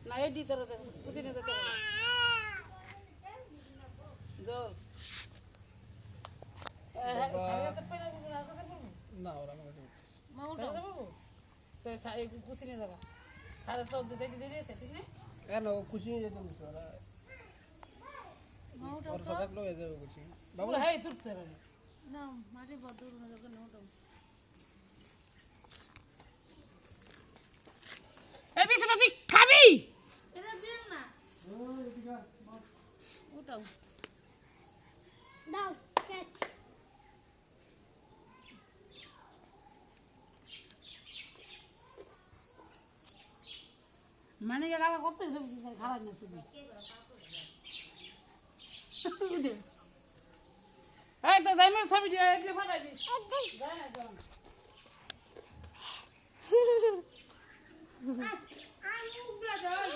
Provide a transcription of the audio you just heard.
না এই দিতে কুচি নিতে জল না ওরা কুচি নিয়ে যাবা সাড়ে 14 থেকে দিয়েছে ঠিক না কেন কুচি নিয়ে যেতে ওরা থাকলো হয়ে যাবে কুচি বাবু হ্যাঁ তুলতে হবে না মাটি বদল না যখন ওটা এই বিছানা তুই খাবি এটা দেন না ওটাও দাও ক্যাচ মানে কে গালা করতে খারাপ না তুমি এই তো দাইমের ছবি দিয়ে একলে ফাটাই দিস যায় না জন আমি উঠবে যাই